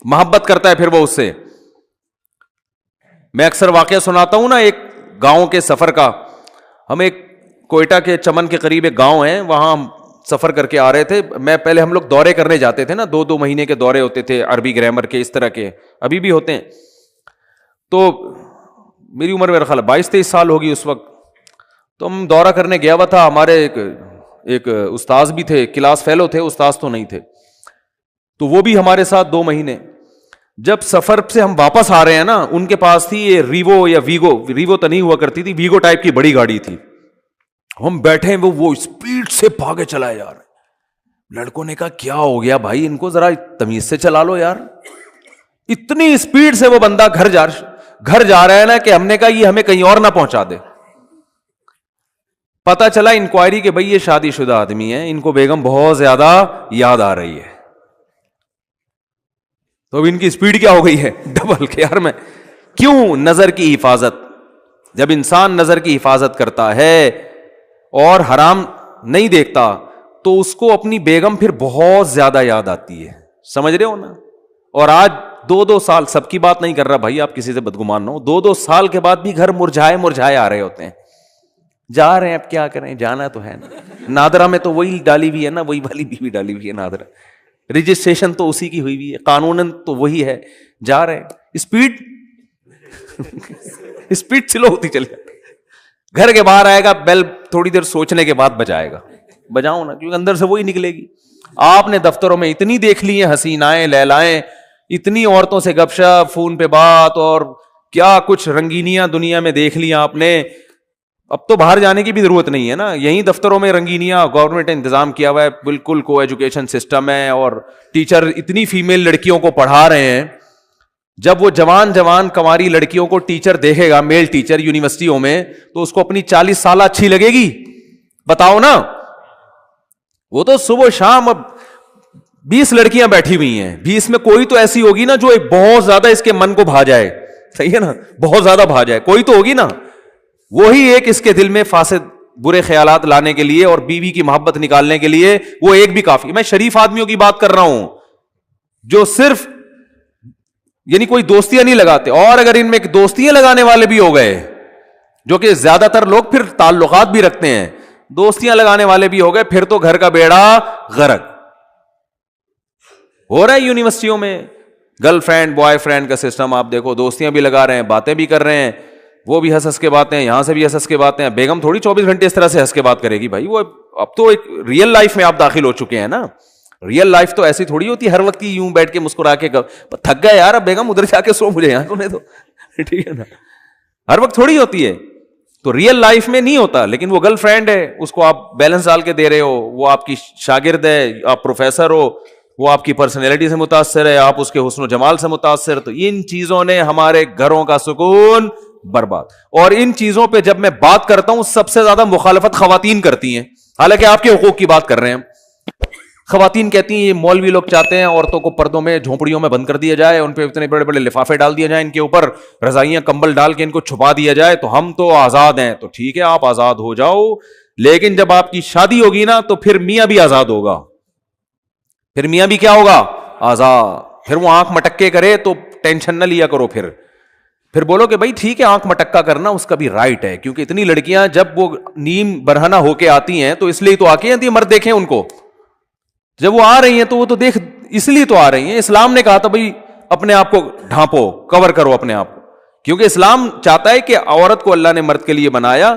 محبت کرتا ہے پھر وہ اس سے. میں اکثر واقعہ سناتا ہوں نا ایک گاؤں کے سفر کا. ہم ایک کوئٹہ کے چمن کے قریب ایک گاؤں ہے, وہاں ہم سفر کر کے آ رہے تھے. میں پہلے ہم لوگ دورے کرنے جاتے تھے نا, 2 مہینے کے دورے ہوتے تھے, عربی گرامر کے, اس طرح کے ابھی بھی ہوتے ہیں. تو میری عمر میرا خیال 22-23 سال ہوگی اس وقت. تو ہم دورہ کرنے گیا ہوا تھا, ہمارے ایک استاذ بھی تھے, کلاس فیلو تھے, استاذ تو نہیں تھے, تو وہ بھی ہمارے ساتھ 2 مہینے. جب سفر سے ہم واپس آ رہے ہیں نا, ان کے پاس تھی یہ ریوو یا ویگو تو نہیں ہوا کرتی تھی, ویگو ٹائپ کی بڑی گاڑی تھی. ہم بیٹھے ہیں, وہ اسپیڈ سے بھاگے چلائے جا رہے ہیں. لڑکوں نے کہا کیا ہو گیا بھائی, ان کو ذرا تمیز سے چلا لو یار, اتنی اسپیڈ سے وہ بندہ گھر جا رہا ہے نا, کہ ہم نے کہا یہ ہمیں کہیں اور نہ پہنچا دے. پتا چلا انکوائری کہ بھائی یہ شادی شدہ آدمی ہے, ان کو بیگم بہت زیادہ یاد آ رہی ہے. تو اب ان کی اسپیڈ کیا ہو گئی ہے, ڈبل. کہ یار میں کیوں, نظر کی حفاظت. جب انسان نظر کی حفاظت کرتا ہے اور حرام نہیں دیکھتا تو اس کو اپنی بیگم پھر بہت زیادہ یاد آتی ہے, سمجھ رہے ہو نا. اور آج 2 سال, سب کی بات نہیں کر رہا بھائی, آپ کسی سے بدگمان نہ ہو, 2 سال کے بعد بھی گھر مرجھائے آ رہے ہوتے ہیں. جا رہے ہیں, اب کیا کریں, جانا تو ہے نا. نادرا میں تو وہی ڈالی ہوئی ہے نا, وہی والی بیوی ڈالی ہوئی ہے نادرا, رجسٹریشن تو اسی کی ہوئی ہوئی ہے, قانوناً تو وہی ہے. جا رہے ہیں, اسپیڈ سلو ہوتی چلی جاتی. گھر کے باہر آئے گا, بیل تھوڑی دیر سوچنے کے بعد بجائے گا, بجاؤ نا, کیونکہ اندر سے وہی نکلے گی. آپ نے دفتروں میں اتنی دیکھ لی ہیں حسینائیں لیلائیں, اتنی عورتوں سے گپ شپ, فون پہ بات, اور کیا کچھ رنگینیاں دنیا میں دیکھ لی آپ نے. اب تو باہر جانے کی بھی ضرورت نہیں ہے نا, یہیں دفتروں میں رنگینیاں گورنمنٹ نے انتظام کیا ہوا ہے, بالکل کو ایجوکیشن سسٹم ہے, اور ٹیچر اتنی فیمیل لڑکیوں کو پڑھا رہے ہیں. جب وہ جوان کنواری لڑکیوں کو ٹیچر دیکھے گا, میل ٹیچر یونیورسٹیوں میں, تو اس کو اپنی 40 سالہ اچھی لگے گی؟ بتاؤ نا. وہ تو صبح شام اب 20 لڑکیاں بیٹھی ہوئی ہیں, 20 میں کوئی تو ایسی ہوگی نا جو ایک بہت زیادہ اس کے من کو بھا جائے, صحیح ہے نا, بہت زیادہ بھا جائے, کوئی تو ہوگی نا. وہی ایک اس کے دل میں فاسد برے خیالات لانے کے لیے اور بیوی کی محبت نکالنے کے لیے وہ ایک بھی کافی. میں شریف آدمیوں کی بات کر رہا ہوں جو صرف یعنی کوئی دوستیاں نہیں لگاتے, اور اگر ان میں دوستیاں لگانے والے بھی ہو گئے, جو کہ زیادہ تر لوگ پھر تعلقات بھی رکھتے ہیں, دوستیاں لگانے والے بھی ہو گئے, پھر تو گھر کا بیڑا غرق ہو رہا ہے. یونیورسٹیوں میں گرل فرینڈ بوائے فرینڈ کا سسٹم آپ دیکھو, دوستیاں بھی لگا رہے ہیں, باتیں بھی کر رہے ہیں, وہ بھی ہنس کے باتیں, یہاں سے بھی ہنس کے باتیں. بیگم تھوڑی 24 گھنٹے اس طرح سے ہنس کے بات کرے گی بھائی, وہ اب تو ایک ریئل لائف میں آپ داخل ہو چکے ہیں نا. ریئل لائف تو ایسی تھوڑی ہوتی ہے ہر وقت کی یوں بیٹھ کے مسکرا کے تھک گئے یار اب بیگم ادھر جا کے سو, مجھے یہاں سونے دو, ٹھیک ہے نا, ہر وقت تھوڑی ہوتی ہے. تو ریئل لائف میں نہیں ہوتا. لیکن وہ گرل فرینڈ ہے, اس کو آپ بیلنس ڈال کے دے رہے ہو, وہ آپ کی شاگرد ہے, آپ پروفیسر ہو, وہ آپ کی پرسنالٹی سے متاثر ہے, آپ اس کے حسن و جمال سے متاثر. تو ان چیزوں نے ہمارے گھروں کا سکون برباد. اور ان چیزوں پہ جب میں بات کرتا ہوں سب سے زیادہ مخالفت خواتین کرتی ہیں, حالانکہ آپ کے حقوق کی بات کر رہے ہیں. خواتین کہتی ہیں یہ مولوی لوگ چاہتے ہیں عورتوں کو پردوں میں جھونپڑیوں میں بند کر دیا جائے, ان پہ اتنے بڑے بڑے لفافے ڈال دیا جائیں, ان کے اوپر رضائیاں کمبل ڈال کے ان کو چھپا دیا جائے, تو ہم تو آزاد ہیں. تو ٹھیک ہے آپ آزاد ہو جاؤ, لیکن جب آپ کی شادی ہوگی نا تو پھر میاں بھی آزاد ہوگا. پھر میاں بھی کیا ہوگا؟ آزاد. پھر وہ آنکھ مٹکے کرے تو ٹینشن نہ لیا کرو, پھر بولو کہ بھائی ٹھیک ہے آنکھ مٹکا کرنا اس کا بھی رائٹ ہے, کیونکہ اتنی لڑکیاں جب وہ نیم برہنہ ہو کے آتی ہیں تو اس لیے تو آ کے آتی ہیں, مرد دیکھیں ان کو, جب وہ آ رہی ہیں تو وہ تو دیکھ اس لیے تو آ رہی ہیں. اسلام نے کہا تھا بھائی اپنے آپ کو ڈھانپو, کور کرو اپنے آپ کو, کیونکہ اسلام چاہتا ہے کہ عورت کو اللہ نے مرد کے لیے بنایا,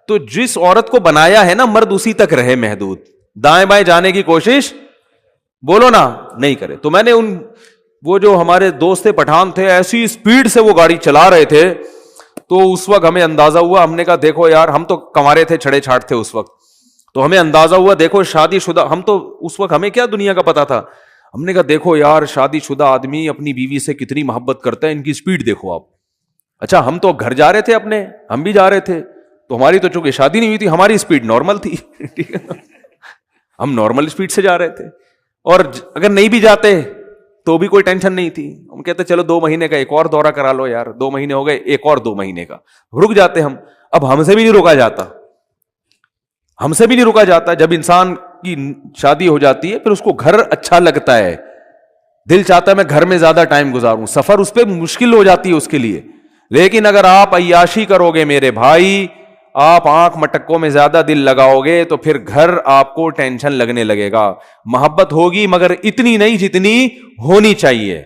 تو جس عورت کو بنایا ہے نا مرد اسی تک رہے محدود, دائیں بائیں جانے کی کوشش بولو نا نہیں کرے. تو میں نے وہ جو ہمارے دوست پٹھان تھے ایسی اسپیڈ سے وہ گاڑی چلا رہے تھے, تو اس وقت ہمیں اندازہ ہوا, ہم نے کہا دیکھو یار, ہم تو کنوارے تھے, چھڑے چھاٹ تھے اس وقت, تو ہمیں اندازہ ہوا دیکھو شادی شدہ, ہم تو اس وقت ہمیں کیا دنیا کا پتا تھا, ہم نے کہا دیکھو یار شادی شدہ آدمی اپنی بیوی سے کتنی محبت کرتا ہے, ان کی اسپیڈ دیکھو آپ. اچھا ہم تو گھر جا رہے تھے اپنے, ہم بھی جا رہے تھے, تو ہماری تو چونکہ شادی نہیں ہوئی تھی, ہماری اسپیڈ نارمل تھی, ٹھیک ہے, ہم نارمل اسپیڈ سے جا رہے تھے, اور اگر نہیں بھی جاتے تو بھی کوئی ٹینشن نہیں تھی. ہم کہتے چلو 2 مہینے کا ایک اور دورہ کرا لو یار, 2 مہینے ہو گئے, ایک اور 2 مہینے کا رک جاتے ہم. اب ہم سے بھی نہیں رکا جاتا, ہم سے بھی نہیں رکا جاتا. جب انسان کی شادی ہو جاتی ہے پھر اس کو گھر اچھا لگتا ہے, دل چاہتا ہے میں گھر میں زیادہ ٹائم گزاروں, سفر اس پہ مشکل ہو جاتی ہے اس کے لیے. لیکن اگر آپ عیاشی کرو گے میرے بھائی, آپ آنکھ مٹکوں میں زیادہ دل لگاؤ گے, تو پھر گھر آپ کو ٹینشن لگنے لگے گا. محبت ہوگی مگر اتنی نہیں جتنی ہونی چاہیے.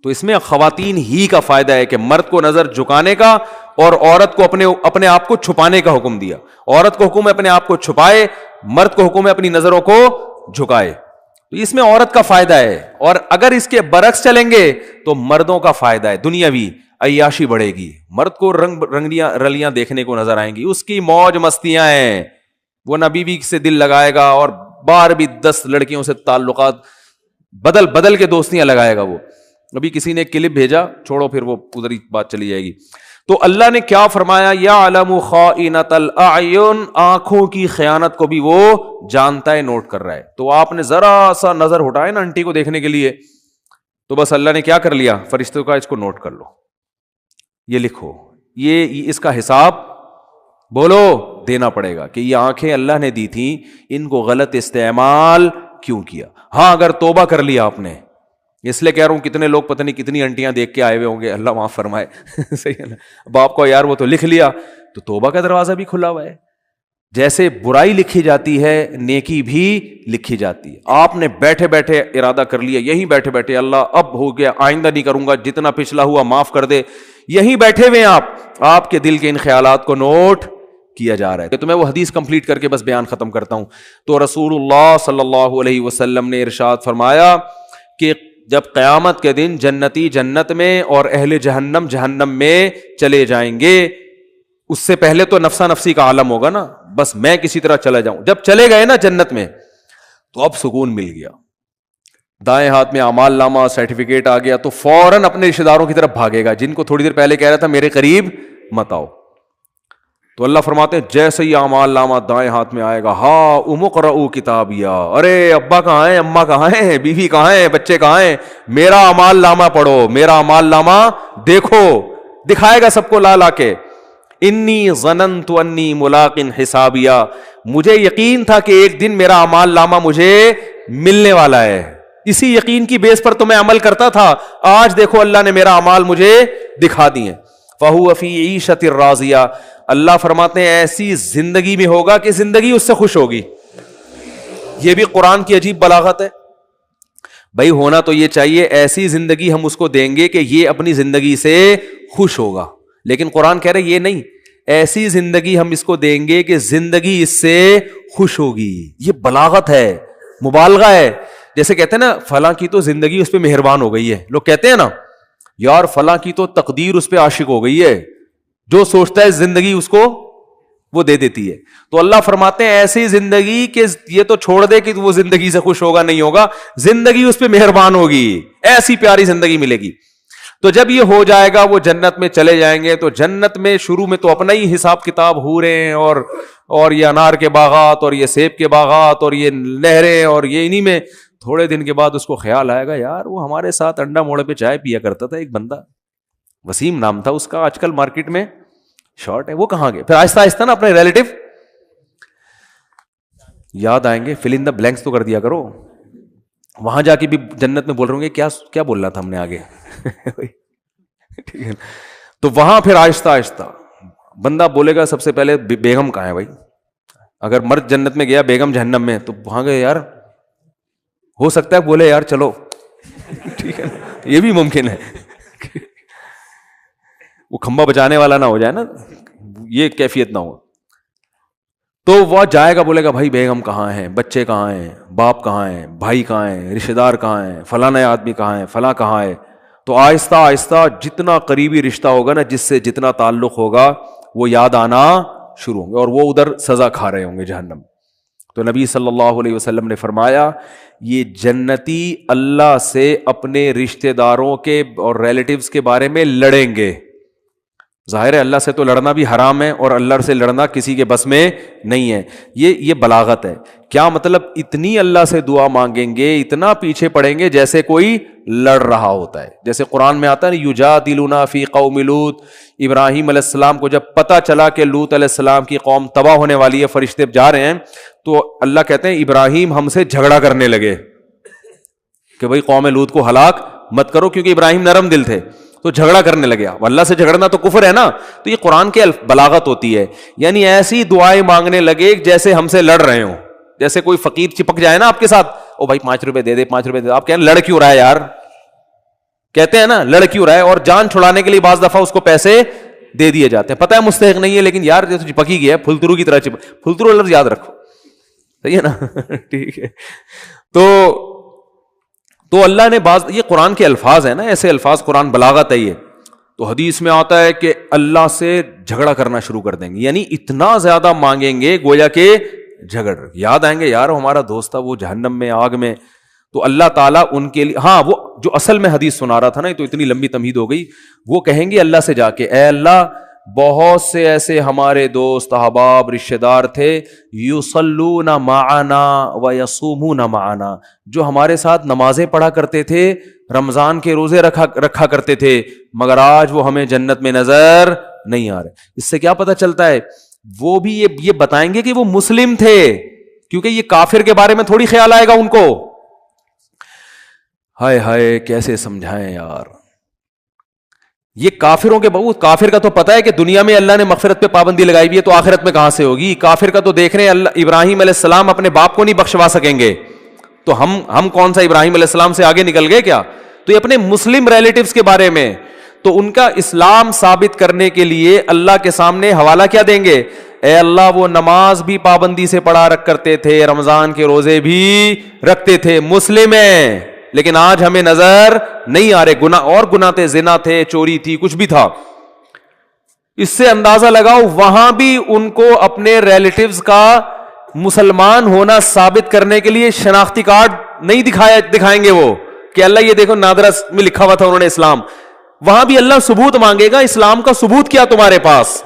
تو اس میں خواتین ہی کا فائدہ ہے کہ مرد کو نظر جھکانے کا اور عورت کو اپنے آپ کو چھپانے کا حکم دیا. عورت کو حکم ہے اپنے آپ کو چھپائے, مرد کو حکم ہے اپنی نظروں کو جھکائے. تو اس میں عورت کا فائدہ ہے. اور اگر اس کے برعکس چلیں گے تو مردوں کا فائدہ ہے, دنیاوی عیاشی بڑھے گی, مرد کو رنگیاں رلیاں دیکھنے کو نظر آئیں گی, اس کی موج مستیاں ہیں, وہ نہ بیوی سے دل لگائے گا اور بار بھی 10 لڑکیوں سے تعلقات بدل کے دوستیاں لگائے گا. وہ ابھی کسی نے کلپ بھیجا, چھوڑو پھر وہ ادھر ہی بات چلی جائے گی. تو اللہ نے کیا فرمایا, یعلم خائنۃ الاعین, آنکھوں کی خیانت کو بھی وہ جانتا ہے, نوٹ کر رہا ہے. تو آپ نے ذرا سا نظر ہٹائے نا انٹی کو دیکھنے کے لیے, تو بس اللہ نے کیا کر لیا, فرشتوں کا اس کو نوٹ کر لو, یہ لکھو, یہ اس کا حساب بولو دینا پڑے گا کہ یہ آنکھیں اللہ نے دی تھیں, ان کو غلط استعمال کیوں کیا. ہاں اگر توبہ کر لیا آپ نے, اس لیے کہہ رہا ہوں کتنے لوگ پتہ نہیں کتنی انٹیاں دیکھ کے آئے ہوئے ہوں گے, اللہ معاف فرمائے, صحیح ہے نا. اب آپ کو یار وہ تو لکھ لیا, تو توبہ کا دروازہ بھی کھلا ہوا ہے. جیسے برائی لکھی جاتی ہے نیکی بھی لکھی جاتی ہے. آپ نے بیٹھے بیٹھے ارادہ کر لیا, یہیں بیٹھے بیٹھے اللہ اب ہو گیا, آئندہ نہیں کروں گا, جتنا پچھلا ہوا معاف کر دے, یہیں بیٹھے ہوئے آپ کے دل کے ان خیالات کو نوٹ کیا جا رہا ہے. تو میں وہ حدیث کمپلیٹ کر کے بس بیان ختم کرتا ہوں. تو رسول اللہ صلی اللہ علیہ وسلم نے ارشاد فرمایا کہ جب قیامت کے دن جنتی جنت میں اور اہل جہنم جہنم میں چلے جائیں گے, اس سے پہلے تو نفسا نفسی کا عالم ہوگا نا, بس میں کسی طرح چلا جاؤں. جب چلے گئے نا جنت میں تو اب سکون مل گیا, دائیں ہاتھ میں اعمال نامہ سرٹیفکیٹ آ گیا, تو فوراً اپنے رشتے داروں کی طرف بھاگے گا جن کو تھوڑی دیر پہلے کہہ رہا تھا میرے قریب مت آؤ. تو اللہ فرماتے ہیں جیسے ہی اعمال نامہ دائیں ہاتھ میں آئے گا, ہاں اقرؤوا کتابیا, ارے ابا کہاں ہیں, اماں کہاں ہیں, بیوی کہاں ہیں, بچے کہاں ہیں, میرا اعمال نامہ پڑھو, میرا اعمال نامہ دیکھو. دکھائے گا سب کو لا لا کے, انی ظننت انی ملاق حسابیا, مجھے یقین تھا کہ ایک دن میرا اعمال نامہ مجھے ملنے والا ہے, اسی یقین کی بیس پر تو میں عمل کرتا تھا, آج دیکھو اللہ نے میرا اعمال مجھے دکھا دیے. فہو فی عیشۃ راضیہ, اللہ فرماتے ہیں ایسی زندگی میں ہوگا کہ زندگی اس سے خوش ہوگی. یہ بھی قرآن کی عجیب بلاغت ہے. بھائی ہونا تو یہ چاہیے ایسی زندگی ہم اس کو دیں گے کہ یہ اپنی زندگی سے خوش ہوگا, لیکن قرآن کہہ رہے یہ نہیں, ایسی زندگی ہم اس کو دیں گے کہ زندگی اس سے خوش ہوگی. یہ بلاغت ہے, مبالغہ ہے. جیسے کہتے ہیں نا فلاں کی تو زندگی اس پہ مہربان ہو گئی ہے, لوگ کہتے ہیں نا یار فلاں کی تو تقدیر اس پہ عاشق ہو گئی ہے, جو سوچتا ہے زندگی اس کو وہ دے دیتی ہے. تو اللہ فرماتے ہیں ایسی زندگی کہ یہ تو چھوڑ دے کہ وہ زندگی سے خوش ہوگا, نہیں ہوگا, زندگی اس پہ مہربان ہوگی, ایسی پیاری زندگی ملے گی. تو جب یہ ہو جائے گا وہ جنت میں چلے جائیں گے, تو جنت میں شروع میں تو اپنا ہی حساب کتاب ہو رہے ہیں, اور یہ انار کے باغات, اور یہ سیب کے باغات, اور یہ نہریں, اور یہ انہی میں. تھوڑے دن کے بعد اس کو خیال آئے گا یار وہ ہمارے ساتھ انڈا موڑے پہ چائے پیا کرتا تھا ایک بندہ, وسیم نام تھا اس کا, آج کل مارکیٹ میں شارٹ ہے, وہ کہاں گئے. پھر آہستہ آہستہ نا اپنے ریلیٹو یاد آئیں گے, فل ان دا بلینکس تو کر دیا کرو. وہاں جا کے بھی جنت میں بول رہے ہوں گے کیا بول رہا تھا ہم نے آگے. ٹھیک ہے, تو وہاں پھر آہستہ آہستہ بندہ بولے گا سب سے پہلے بیگم کہاں ہے بھائی. اگر مرد جنت میں گیا بیگم جہنم میں, تو وہاں گئے یار ہو سکتا ہے بولے یار چلو, ٹھیک ہے, یہ بھی ممکن ہے. وہ کھمبا بچانے والا نہ ہو جائے نا, یہ کیفیت نہ ہو. تو وہ جائے گا بولے گا بھائی بیگم کہاں ہیں, بچے کہاں ہیں, باپ کہاں ہیں, بھائی کہاں ہیں, رشتے دار کہاں ہیں, فلاں آدمی کہاں ہے, فلاں کہاں ہے. تو آہستہ آہستہ جتنا قریبی رشتہ ہوگا نا, جس سے جتنا تعلق ہوگا, وہ یاد آنا شروع ہوں گے, اور وہ ادھر سزا کھا رہے ہوں گے جہنم. تو نبی صلی اللہ علیہ وسلم نے فرمایا یہ جنتی اللہ سے اپنے رشتہ داروں کے اور ریلیٹیوز کے بارے میں لڑیں گے. ظاہر ہے اللہ سے تو لڑنا بھی حرام ہے, اور اللہ سے لڑنا کسی کے بس میں نہیں ہے. یہ بلاغت ہے. کیا مطلب, اتنی اللہ سے دعا مانگیں گے, اتنا پیچھے پڑیں گے جیسے کوئی لڑ رہا ہوتا ہے. جیسے قرآن میں آتا ہے یجادلون فی قوم لوط, ابراہیم علیہ السلام کو جب پتہ چلا کہ لوط علیہ السلام کی قوم تباہ ہونے والی ہے, فرشتے جا رہے ہیں, تو اللہ کہتے ہیں ابراہیم ہم سے جھگڑا کرنے لگے کہ بھائی قوم لوط کو ہلاک مت کرو, کیونکہ ابراہیم نرم دل تھے, تو جھگڑا کرنے لگے. اللہ سے جھگڑنا تو کفر ہے نا. تو یہ قرآن کے بلاغت ہوتی ہے, یعنی ایسی دعائیں مانگنے لگے جیسے ہم سے لڑ رہے ہوں. جیسے کوئی فقیر چپک جائے نا آپ کے ساتھ, او بھائی 5 روپے دے دے, 5 روپے دے دے, آپ کہیں لڑ کیوں رہا ہے یار, کہتے ہیں نا لڑ کیوں رہا ہے, اور جان چھڑانے کے لیے بعض دفعہ اس کو پیسے دے دیے جاتے ہیں, پتہ ہے مستحق نہیں ہے, لیکن یار جیسے چپک ہی گیا, پھلترو کی طرح پھلترو لفظ یاد رکھو, صحیح ہے نا. ٹھیک ہے, تو اللہ نے یہ قرآن کے الفاظ ہیں نا, ایسے الفاظ, قرآن بلاغت ہے یہ. تو حدیث میں آتا ہے کہ اللہ سے جھگڑا کرنا شروع کر دیں گے, یعنی اتنا زیادہ مانگیں گے گویا کہ جھگڑ. یاد آئیں گے یار ہمارا دوست تھا وہ جہنم میں, آگ میں, تو اللہ تعالیٰ ان کے لیے, ہاں وہ جو اصل میں حدیث سنا رہا تھا نا, تو اتنی لمبی تمہید ہو گئی, وہ کہیں گے اللہ سے جا کے اے اللہ بہت سے ایسے ہمارے دوست احباب رشتے دار تھے, یصلون معنا ویصومون معنا, جو ہمارے ساتھ نمازیں پڑھا کرتے تھے, رمضان کے روزے رکھا کرتے تھے, مگر آج وہ ہمیں جنت میں نظر نہیں آ رہے. اس سے کیا پتہ چلتا ہے, وہ بھی یہ بتائیں گے کہ وہ مسلم تھے, کیونکہ یہ کافر کے بارے میں تھوڑی خیال آئے گا ان کو. ہائے ہائے کیسے سمجھائیں یار, یہ کافروں کے بہت, کافر کا تو پتہ ہے کہ دنیا میں اللہ نے مغفرت پہ پابندی لگائی ہوئی ہے, تو آخرت میں کہاں سے ہوگی. کافر کا تو دیکھ رہے ہیں اللہ ابراہیم علیہ السلام اپنے باپ کو نہیں بخشوا سکیں گے, تو ہم کون سا ابراہیم علیہ السلام سے آگے نکل گئے کیا. تو یہ اپنے مسلم ریلیٹیوز کے بارے میں, تو ان کا اسلام ثابت کرنے کے لیے اللہ کے سامنے حوالہ کیا دیں گے, اے اللہ وہ نماز بھی پابندی سے پڑھا رکھ کرتے تھے, رمضان کے روزے بھی رکھتے تھے, مسلم ہیں, لیکن آج ہمیں نظر نہیں آ رہے. گناہ اور گناہ تھے, زنا تھے, چوری تھی, کچھ بھی تھا. اس سے اندازہ لگاؤ وہاں بھی ان کو اپنے ریلیٹیوز کا مسلمان ہونا ثابت کرنے کے لیے شناختی کارڈ نہیں دکھائیں گے وہ کہ اللہ یہ دیکھو نادرا میں لکھا ہوا تھا انہوں نے اسلام. وہاں بھی اللہ ثبوت مانگے گا, اسلام کا ثبوت کیا تمہارے پاس,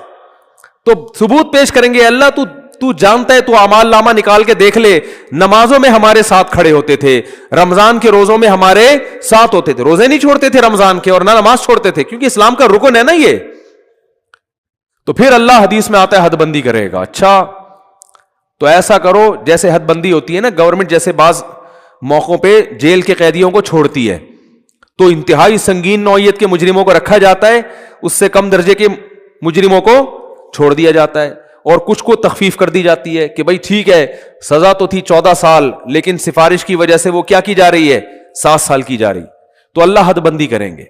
تو ثبوت پیش کریں گے. اللہ تو جانتا ہے, تو اعمال نامہ نکال کے دیکھ لے, نمازوں میں ہمارے ساتھ کھڑے ہوتے تھے, رمضان کے روزوں میں ہمارے ساتھ ہوتے تھے, روزے نہیں چھوڑتے تھے رمضان کے, اور نہ نماز چھوڑتے تھے, کیونکہ اسلام کا رکن ہے نا یہ. تو پھر اللہ حدیث میں آتا ہے حد بندی کرے گا. اچھا تو ایسا کرو جیسے حد بندی ہوتی ہے نا, گورنمنٹ جیسے بعض موقعوں پہ جیل کے قیدیوں کو چھوڑتی ہے, تو انتہائی سنگین نوعیت کے مجرموں کو رکھا جاتا ہے, اس سے کم درجے کے مجرموں کو چھوڑ دیا جاتا ہے, اور کچھ کو تخفیف کر دی جاتی ہے کہ بھائی ٹھیک ہے سزا تو تھی 14 سال, لیکن سفارش کی وجہ سے وہ کیا کی جا رہی ہے, 7 سال کی جا رہی. تو اللہ حد بندی کریں گے,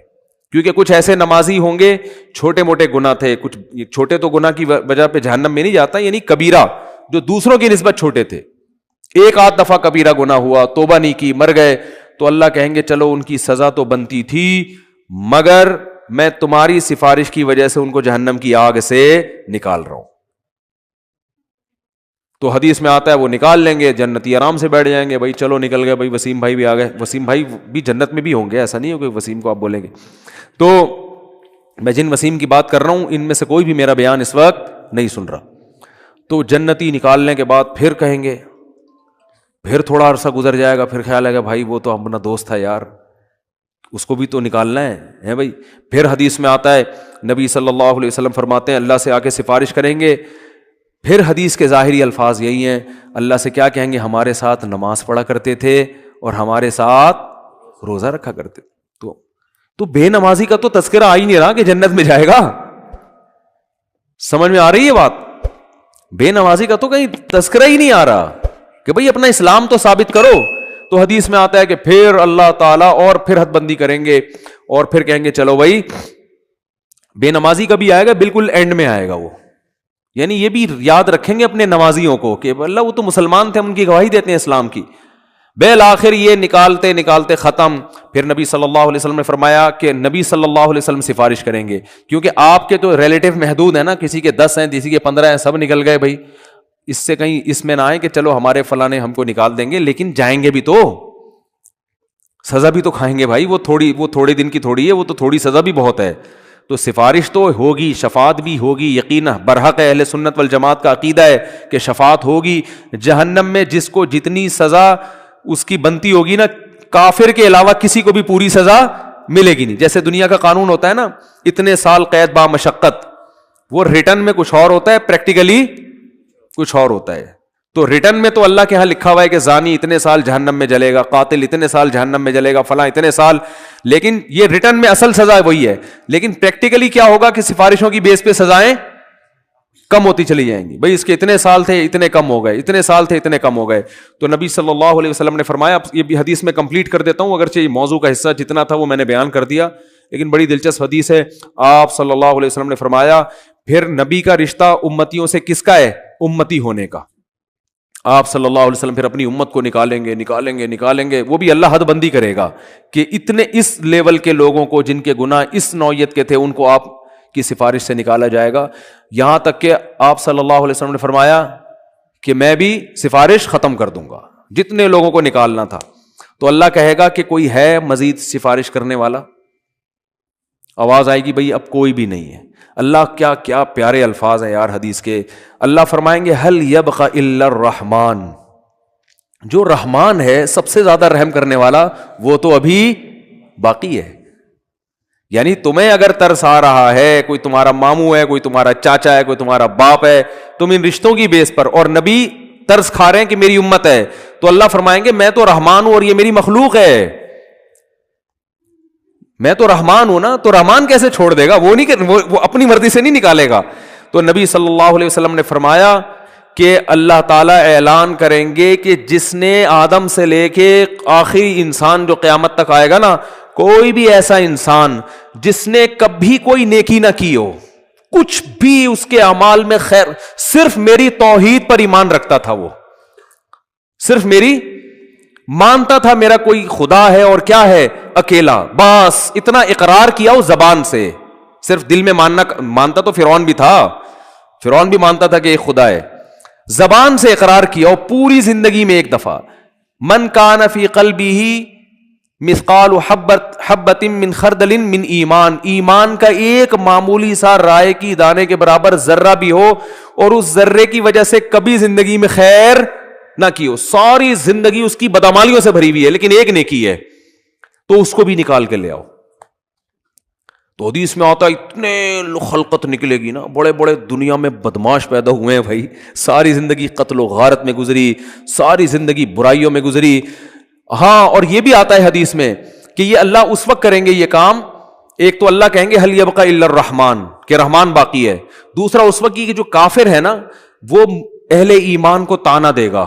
کیونکہ کچھ ایسے نمازی ہوں گے چھوٹے موٹے گناہ تھے, کچھ چھوٹے تو گناہ کی وجہ پہ جہنم میں نہیں جاتا, یعنی کبیرہ جو دوسروں کی نسبت چھوٹے تھے, ایک آدھ دفعہ کبیرہ گناہ ہوا, توبہ نہیں کی, مر گئے, تو اللہ کہیں گے چلو ان کی سزا تو بنتی تھی, مگر میں تمہاری سفارش کی وجہ سے ان کو جہنم کی آگ سے نکال رہا ہوں. تو حدیث میں آتا ہے وہ نکال لیں گے, جنتی آرام سے بیٹھ جائیں گے, بھائی چلو نکل گئے, بھائی وسیم بھائی بھی آ گئے. وسیم بھائی بھی جنت میں بھی ہوں گے, ایسا نہیں ہو کہ وسیم کو آپ بولیں گے. تو میں جن وسیم کی بات کر رہا ہوں ان میں سے کوئی بھی میرا بیان اس وقت نہیں سن رہا. تو جنتی نکالنے کے بعد پھر کہیں گے, پھر تھوڑا عرصہ گزر جائے گا, پھر خیال آئے گا بھائی وہ تو اپنا دوست تھا یار, اس کو بھی تو نکالنا ہے بھائی. پھر حدیث میں آتا ہے نبی صلی اللہ علیہ وسلم فرماتے ہیں اللہ سے آ کے سفارش کریں گے. پھر حدیث کے ظاہری الفاظ یہی ہیں, اللہ سے کیا کہیں گے, ہمارے ساتھ نماز پڑھا کرتے تھے اور ہمارے ساتھ روزہ رکھا کرتے. تو بے نمازی کا تو تذکرہ آ ہی نہیں رہا کہ جنت میں جائے گا. سمجھ میں آ رہی ہے بات؟ بے نمازی کا تو کہیں تذکرہ ہی نہیں آ رہا کہ بھئی اپنا اسلام تو ثابت کرو. تو حدیث میں آتا ہے کہ پھر اللہ تعالیٰ اور پھر حد بندی کریں گے, اور پھر کہیں گے چلو بھائی بے نمازی کا بھی آئے گا, بالکل اینڈ میں آئے گا وہ. یعنی یہ بھی یاد رکھیں گے اپنے نمازیوں کو کہ اللہ وہ تو مسلمان تھے, ہم ان کی گواہی دیتے ہیں اسلام کی. بالآخر یہ نکالتے نکالتے ختم. پھر نبی صلی اللہ علیہ وسلم نے فرمایا کہ نبی صلی اللہ علیہ وسلم سفارش کریں گے, کیونکہ آپ کے تو ریلیٹیو محدود ہیں نا, کسی کے 10 ہیں, کسی کے 15 ہیں, سب نکل گئے بھائی. اس سے کہیں اس میں نہ آئے کہ چلو ہمارے فلاں نے ہم کو نکال دیں گے, لیکن جائیں گے بھی تو, سزا بھی تو کھائیں گے بھائی. وہ تھوڑے دن کی تھوڑی ہے, وہ تو تھوڑی سزا بھی بہت ہے. تو سفارش تو ہوگی, شفاعت بھی ہوگی, یقینا برحق اہل سنت والجماعت کا عقیدہ ہے کہ شفاعت ہوگی. جہنم میں جس کو جتنی سزا اس کی بنتی ہوگی نا, کافر کے علاوہ کسی کو بھی پوری سزا ملے گی نہیں. جیسے دنیا کا قانون ہوتا ہے نا, اتنے سال قید با مشقت, وہ ریٹرن میں کچھ اور ہوتا ہے, پریکٹیکلی کچھ اور ہوتا ہے. تو ریٹرن میں تو اللہ کے ہاں لکھا ہوا ہے کہ زانی اتنے سال جہنم میں جلے گا, قاتل اتنے سال جہنم میں جلے گا, فلاں اتنے سال, لیکن یہ ریٹرن میں اصل سزا وہی ہے. لیکن پریکٹیکلی کیا ہوگا کہ سفارشوں کی بیس پہ سزائیں کم ہوتی چلی جائیں گی. بھئی اس کے اتنے سال تھے, اتنے کم ہو گئے, اتنے سال تھے, اتنے کم ہو گئے. تو نبی صلی اللہ علیہ وسلم نے فرمایا, یہ بھی حدیث میں کمپلیٹ کر دیتا ہوں, اگرچہ یہ موضوع کا حصہ جتنا تھا وہ میں نے بیان کر دیا, لیکن بڑی دلچسپ حدیث ہے. آپ صلی اللہ علیہ وسلم نے فرمایا پھر نبی کا رشتہ امتیوں سے کس کا ہے, امتی ہونے کا. آپ صلی اللہ علیہ وسلم پھر اپنی امت کو نکالیں گے, وہ بھی اللہ حد بندی کرے گا کہ اتنے اس لیول کے لوگوں کو جن کے گناہ اس نوعیت کے تھے ان کو آپ کی سفارش سے نکالا جائے گا. یہاں تک کہ آپ صلی اللہ علیہ وسلم نے فرمایا کہ میں بھی سفارش ختم کر دوں گا, جتنے لوگوں کو نکالنا تھا. تو اللہ کہے گا کہ کوئی ہے مزید سفارش کرنے والا؟ آواز آئے گی بھئی اب کوئی بھی نہیں ہے. اللہ کیا کیا پیارے الفاظ ہیں یار حدیث کے. اللہ فرمائیں گے هل يبقى الا الرحمن, جو رحمان ہے سب سے زیادہ رحم کرنے والا وہ تو ابھی باقی ہے. یعنی تمہیں اگر ترس آ رہا ہے, کوئی تمہارا ماموں ہے, کوئی تمہارا چاچا ہے, کوئی تمہارا باپ ہے, تم ان رشتوں کی بیس پر, اور نبی ترس کھا رہے ہیں کہ میری امت ہے, تو اللہ فرمائیں گے میں تو رحمان ہوں اور یہ میری مخلوق ہے. میں تو رحمان ہوں نا, تو رحمان کیسے چھوڑ دے گا؟ وہ اپنی مرضی سے نہیں نکالے گا. تو نبی صلی اللہ علیہ وسلم نے فرمایا کہ اللہ تعالیٰ اعلان کریں گے کہ جس نے آدم سے لے کے آخری انسان جو قیامت تک آئے گا نا, کوئی بھی ایسا انسان جس نے کبھی کوئی نیکی نہ کی ہو, کچھ بھی اس کے اعمال میں خیر، صرف میری توحید پر ایمان رکھتا تھا، وہ صرف میری مانتا تھا میرا کوئی خدا ہے اور کیا ہے اکیلا، بس اتنا اقرار کیا اس زبان سے، صرف دل میں مانتا تو فرعون بھی تھا، فرعون بھی مانتا تھا کہ ایک خدا ہے، زبان سے اقرار کیا، اور پوری زندگی میں ایک دفعہ من کان فی قلبہ مثقال حبۃ من خردل من ایمان، ایمان کا ایک معمولی سا رائے کی دانے کے برابر ذرہ بھی ہو اور اس ذرے کی وجہ سے کبھی زندگی میں خیر نہ کی ہو، ساری زندگی اس کی بدعمالیوں سے بھری ہوئی ہے لیکن ایک نیکی ہے، تو اس کو بھی نکال کے لے آؤ۔ تو حدیث میں آتا اتنے خلقت نکلے گی نا، بڑے بڑے دنیا میں بدماش پیدا ہوئے ہیں بھائی، ساری زندگی قتل و غارت میں گزری، ساری زندگی برائیوں میں گزری۔ ہاں، اور یہ بھی آتا ہے حدیث میں کہ یہ اللہ اس وقت کریں گے یہ کام، ایک تو اللہ کہیں گے حل یبقى الا الرحمن، کہ رحمان باقی ہے، دوسرا اس وقت کی جو کافر ہے نا وہ اہل ایمان کو تانا دے گا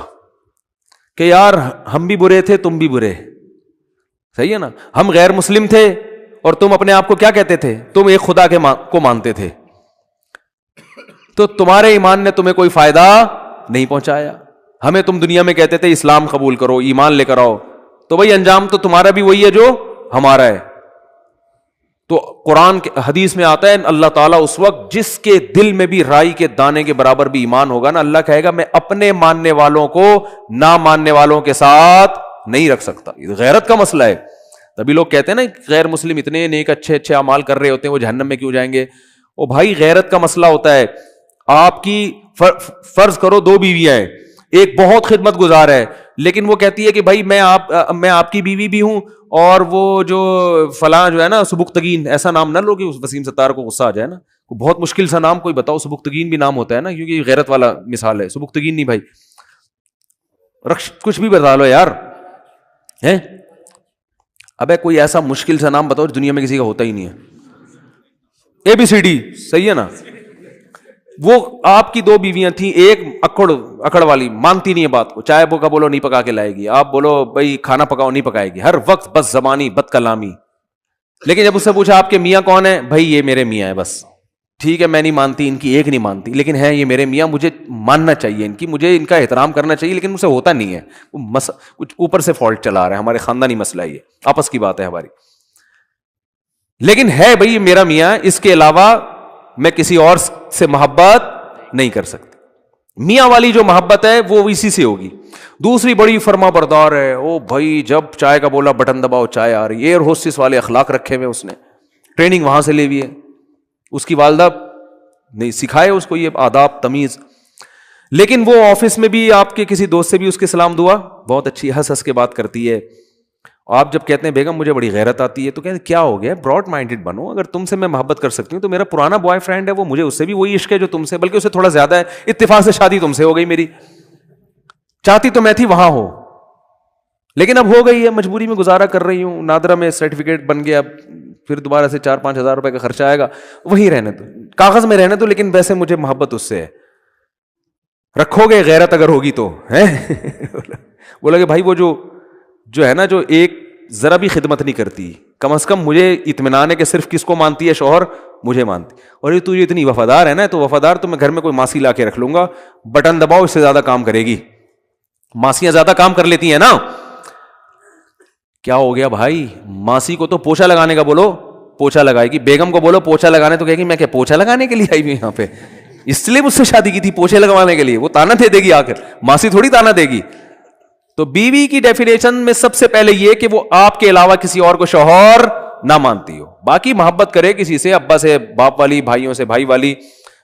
کہ یار ہم بھی برے تھے تم بھی برے، صحیح ہے نا، ہم غیر مسلم تھے اور تم اپنے آپ کو کیا کہتے تھے، تم ایک خدا کو مانتے تھے، تو تمہارے ایمان نے تمہیں کوئی فائدہ نہیں پہنچایا، ہمیں تم دنیا میں کہتے تھے اسلام قبول کرو، ایمان لے کر آؤ، تو بھائی انجام تو تمہارا بھی وہی ہے جو ہمارا ہے۔ تو قرآن کے حدیث میں آتا ہے اللہ تعالیٰ اس وقت جس کے دل میں بھی رائی کے دانے کے برابر بھی ایمان ہوگا نا، اللہ کہے گا میں اپنے ماننے والوں کو نہ ماننے والوں کے ساتھ نہیں رکھ سکتا۔ یہ غیرت کا مسئلہ ہے، تبھی لوگ کہتے ہیں نا غیر مسلم اتنے نیک اچھے اچھے اعمال کر رہے ہوتے ہیں وہ جہنم میں کیوں جائیں گے؟ او بھائی غیرت کا مسئلہ ہوتا ہے، آپ کی فرض کرو دو بیویاں ہیں، ایک بہت خدمت گزار ہے لیکن وہ کہتی ہے کہ بھائی میں آپ کی بیوی بھی ہوں اور وہ جو فلاں جو ہے نا سبکتگین، ایسا نام نہ لو کہ وسیم ستار کو غصہ آ جائے نا، بہت مشکل سا نام کوئی بتاؤ، سبکتگین بھی نام ہوتا ہے نا کیونکہ غیرت والا مثال ہے، سبکتگین نہیں بھائی، کچھ بھی بتا لو یار، ہیں ابے کوئی ایسا مشکل سا نام بتاؤ دنیا میں کسی کا ہوتا ہی نہیں ہے، ABCD، صحیح ہے نا۔ وہ آپ کی دو بیویاں تھیں، ایک اکڑ والی مانتی نہیں ہے بات کو، چائے کا بولو نہیں پکا کے لائے گی، آپ بولو بھائی کھانا پکاؤ نہیں پکائے گی، ہر وقت بس زبانی بد کلامی، لیکن جب اس سے پوچھا آپ کے میاں کون ہے، بھائی یہ میرے میاں ہے، بس ٹھیک ہے میں نہیں مانتی ان کی ایک نہیں مانتی لیکن ہے یہ میرے میاں، مجھے ماننا چاہیے ان کی، مجھے ان کا احترام کرنا چاہیے لیکن مجھ سے ہوتا نہیں ہے، کچھ اوپر سے فالٹ چلا رہا ہے، ہمارے خاندانی مسئلہ یہ آپس کی بات ہے ہماری، لیکن ہے بھائی میرا میاں، اس کے علاوہ میں کسی اور سے محبت نہیں کر سکتی، میاں والی جو محبت ہے وہ اسی سے ہوگی۔ دوسری بڑی فرما بردار ہے، او بھائی جب چائے کا بولا بٹن دباؤ چائے آ رہی ہے، ایئر ہوسٹس والے اخلاق رکھے ہوئے، اس نے ٹریننگ وہاں سے لی ہوئی ہے، اس کی والدہ نہیں سکھائے اس کو یہ آداب تمیز، لیکن وہ آفس میں بھی آپ کے کسی دوست سے بھی اس کے سلام دعا بہت اچھی ہنس ہنس کے بات کرتی ہے، آپ جب کہتے ہیں بیگم مجھے بڑی غیرت آتی ہے تو کہتے ہیں کیا ہو گیا، براڈ مائنڈڈ بنو، اگر تم سے میں محبت کر سکتی ہوں تو میرا پرانا بوائے فرینڈ ہے وہ، مجھے اس سے بھی وہی عشق ہے جو تم سے، بلکہ اسے تھوڑا زیادہ ہے، اتفاق سے شادی تم سے ہو گئی میری، چاہتی تو میں تھی وہاں ہو لیکن اب ہو گئی ہے، مجبوری میں گزارا کر رہی ہوں، نادرا میں سرٹیفکیٹ بن گیا، اب پھر دوبارہ سے 4-5 ہزار روپے کا خرچہ آئے گا، وہیں رہنے تو کاغذ میں رہنے تو، لیکن ویسے مجھے محبت اس سے ہے، رکھو گے غیرت اگر ہوگی تو ہے بولا کہ بھائی وہ جو ہے نا جو ایک ذرا بھی خدمت نہیں کرتی، کم از کم مجھے اطمینان ہے کہ صرف کس کو مانتی ہے، شوہر مجھے مانتی، اور یہ تو یہ اتنی وفادار ہے نا، تو وفادار تو میں گھر میں کوئی ماسی لا کے رکھ لوں گا، بٹن دباؤ اس سے زیادہ کام کرے گی، ماسیاں زیادہ کام کر لیتی ہیں نا، کیا ہو گیا بھائی، ماسی کو تو پوچھا لگانے کا بولو پوچھا لگائے گی، بیگم کو بولو پوچھا لگانے تو کہے گی میں کیا پوچھا لگانے کے لیے آئی ہوئی یہاں پہ، اس لیے مجھ سے شادی کی تھی پوچھے لگوانے کے لیے، وہ تانا دے گی آخر، ماسی تھوڑی تانا دے گی۔ تو بیوی کی ڈیفینیشن میں سب سے پہلے یہ کہ وہ آپ کے علاوہ کسی اور کو شوہر نہ مانتی ہو، باقی محبت کرے کسی سے، ابا سے باپ والی، بھائیوں سے بھائی والی،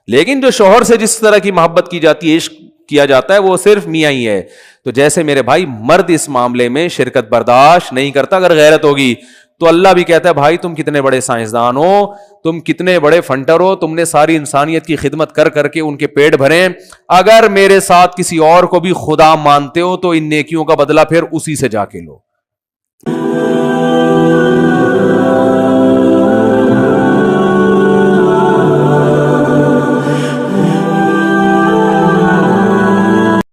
لیکن جو شوہر سے جس طرح کی محبت کی جاتی ہے، عشق کیا جاتا ہے، وہ صرف میاں ہی ہے۔ تو جیسے میرے بھائی مرد اس معاملے میں شرکت برداشت نہیں کرتا اگر غیرت ہوگی، تو اللہ بھی کہتا ہے بھائی تم کتنے بڑے سائنسدان ہو، تم کتنے بڑے فنٹر ہو، تم نے ساری انسانیت کی خدمت کر کر کے ان کے پیٹ بھرے، اگر میرے ساتھ کسی اور کو بھی خدا مانتے ہو تو ان نیکیوں کا بدلہ پھر اسی سے جا کے لو۔